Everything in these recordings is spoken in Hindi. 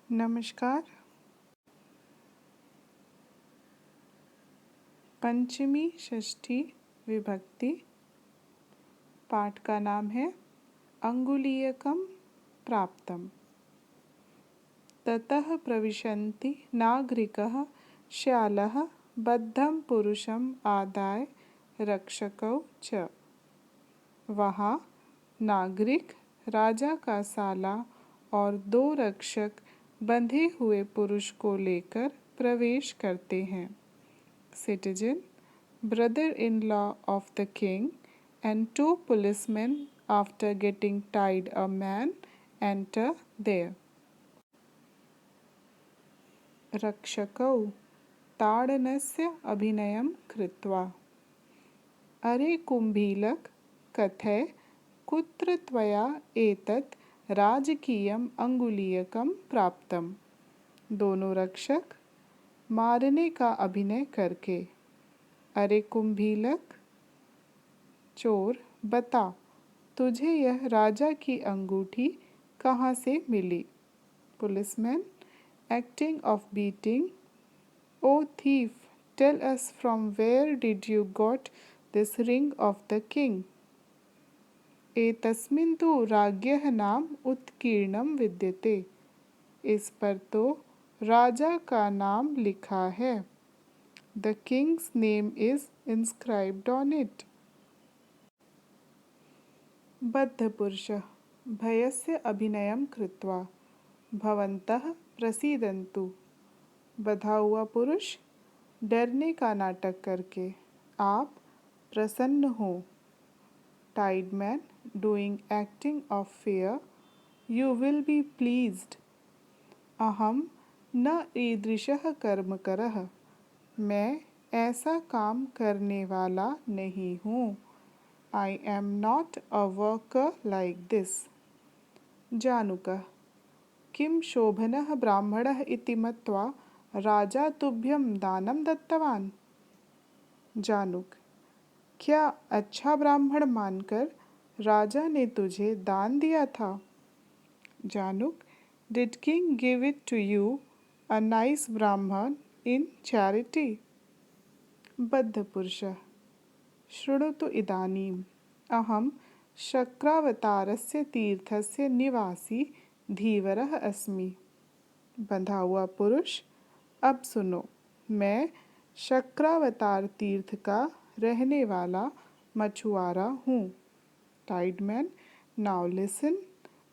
नमस्कार। पंचमी षष्ठी विभक्ति। पाठ का नाम है अंगुलीयकं प्राप्तम्। ततः प्रविशन्ति नागरिकः श्यालः बद्धं पुरुषम् आदाय रक्षकौ च। वहाँ नागरिक राजा का साला और 2 रक्षक बंधे हुए पुरुष को लेकर प्रवेश करते हैं। Citizen, brother-in-law of the king, and 2 policemen, after getting tied a man, enter there. रक्षकौ ताडनस्य अभिनयं कृत्वा। अरे कुम्भीलक, कथय कुत्र त्वया एतत् राजकीयम् अंगुलीयकं प्राप्तम्। दोनों रक्षक मारने का अभिनय करके। अरे कुम्भीलक, चोर, बता तुझे यह राजा की अंगूठी कहाँ से मिली। Policeman, acting of beating, oh thief, tell us from where did you got this ring of the king. एतस्मिन् तु राज्ञः नाम उत्कीर्णं विद्यते। इस पर तो राजा का नाम लिखा है। The king's name is inscribed on it. बद्धपुरुषः भयस्य अभिनयं कृत्वा। भवन्तः प्रसीदन्तु। बधा हुआ पुरुष डरने का नाटक करके। आप प्रसन्न हो। Tied man doing acting of fear. You will be pleased. अहं न ईदृशः कर्मकरः। मैं ऐसा काम करने वाला नहीं हूँ। I am not a worker like this. जानुकः किं शोभनः ब्राह्मणः इति मत्वा राजा तुभ्यं दानं दत्तवान्। जानुक, क्या अच्छा ब्राह्मण मानकर राजा ने तुझे दान दिया था। जानुक, did king give it to you a nice brahman in charity? बद्धपुरुषः शृणुतु इदानीम् अहं शक्रावतारस्य तीर्थस्य निवासी धीवरः अस्मि। बंधा हुआ पुरुष, अब सुनो, मैं शक्रावतार तीर्थ का रहने वाला मछुआरा हूँ। Tied man, now listen,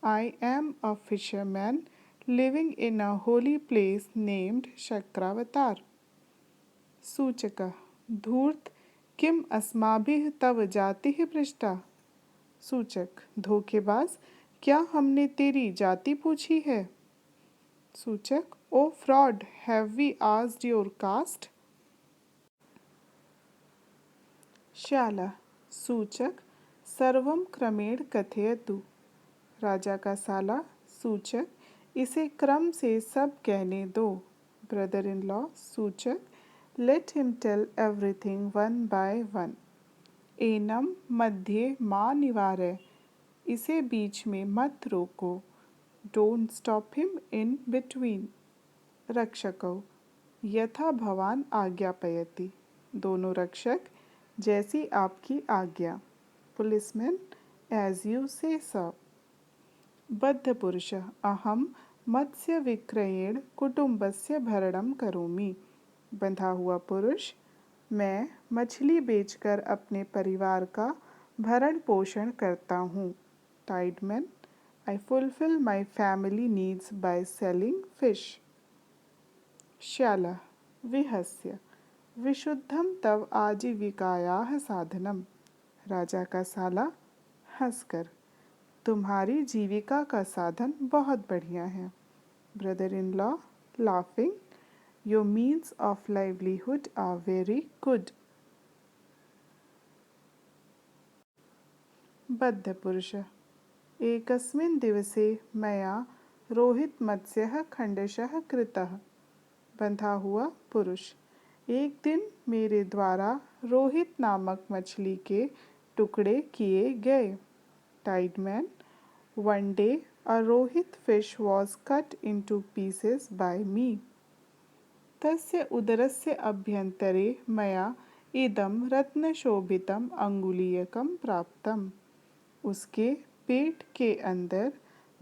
I am a fisherman living in a holy place named Shakravatar. सूचकः धूर्त, किम अस्माभिः तव जातिः पृष्टा। सूचक धोखेबाज, क्या हमने तेरी जाति पूछी है। Suchak oh fraud, have we asked your caste. श्याला सूचक सर्वं क्रमेण कथयतु। राजा का साला सूचक इसे क्रम से सब कहने दो। Brother in law Suchak let him tell everything one by one. एनम मध्ये मा निवारय, इसे बीच में मत रोको। Don't stop him in between. रक्षकौ यथा भवान आज्ञापयति। दोनों रक्षक जैसी आपकी आज्ञा। Policeman, as you say sir. बद्धपुरुषः अहं मत्स्य विक्रयेण कुटुम्बस्य भरणं करोमि। बंधा हुआ पुरुष, मैं मछली बेचकर अपने परिवार का भरण पोषण करता हूँ। Tied man, I fulfil my family needs by selling fish. श्याला विहस्य विशुद्धम तव आजीविकायाः साधनम। राजा का साला हंसकर, तुम्हारी जीविका का साधन बहुत बढ़िया है। Brother in law laughing, your means of livelihood are very good. बद्धपुरुषः एकस्मिन् दिवसे मया रोहितमत्स्यः खण्डशः कृतः। बंधा हुआ पुरुष, एक दिन मेरे द्वारा रोहित नामक मछली के टुकड़े किए गए। Tide man, one day A rohit fish was cut into pieces by me. तस्य उदरस्य अभ्यन्तरे मया इदं रत्नशोभितम् अङ्गुलीयकं प्राप्तम्. उसके पेट के अंदर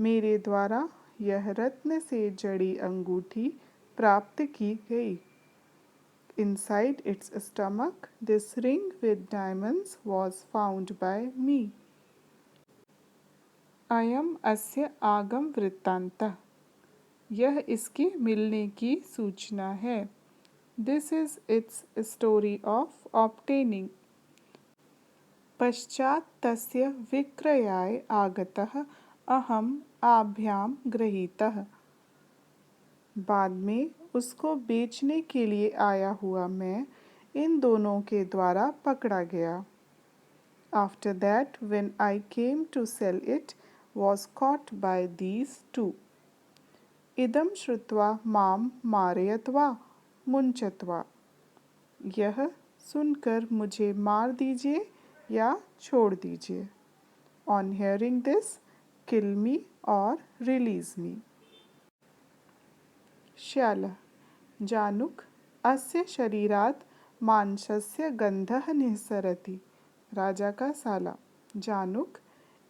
मेरे द्वारा यह रत्न से जड़ी अंगूठी प्राप्त की गई. Inside its stomach, this ring with diamonds was found by me. अयम अस्य आगम वृत्तान्तः. यह इसके मिलने की सूचना है. This is its story of obtaining. पश्चात् तस्य विक्रयाय आगतः अहम् आभ्यां गृहीतः. बाद में उसको बेचने के लिए आया हुआ मैं इन दोनों के द्वारा पकड़ा गया. After that, when I came to sell it, was caught by these two. इदं श्रुत्वा मां मारयत्वा मुञ्चत्वा. यह सुनकर मुझे मार दीजिए या छोड़ दीजिए. On hearing this, kill me or release me. श्यालः. जानुक अस्य शरीरात् मांसस्य गन्धः निःसरति. राजा का साला. जानुक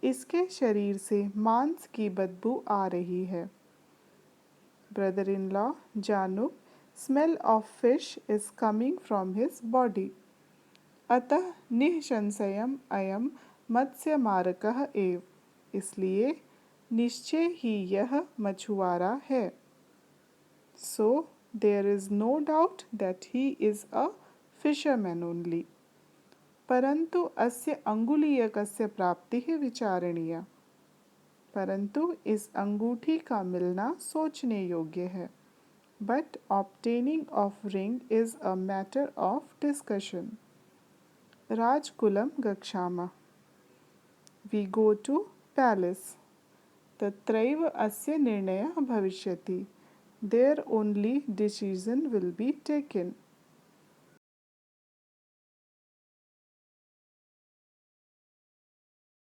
इसके शरीर से मांस की बदबू आ रही है. Brother in law Januk smell of fish is coming from his body. अतः निःसंशयम् अयं मत्स्यमारकः एव. इसलिए निश्चय ही यह मछुआरा है. So there is no doubt that he is a fisherman only. परंतु अस्य अंगुलीयकस्य प्राप्तिः विचारणीया. परंतु इस अंगूठी का मिलना सोचने योग्य है. But obtaining of ring is a matter of discussion. राजकुलम गच्छामः. We go to palace. तत्रैव अस्य निर्णयः भविष्यति. There only decision will be taken.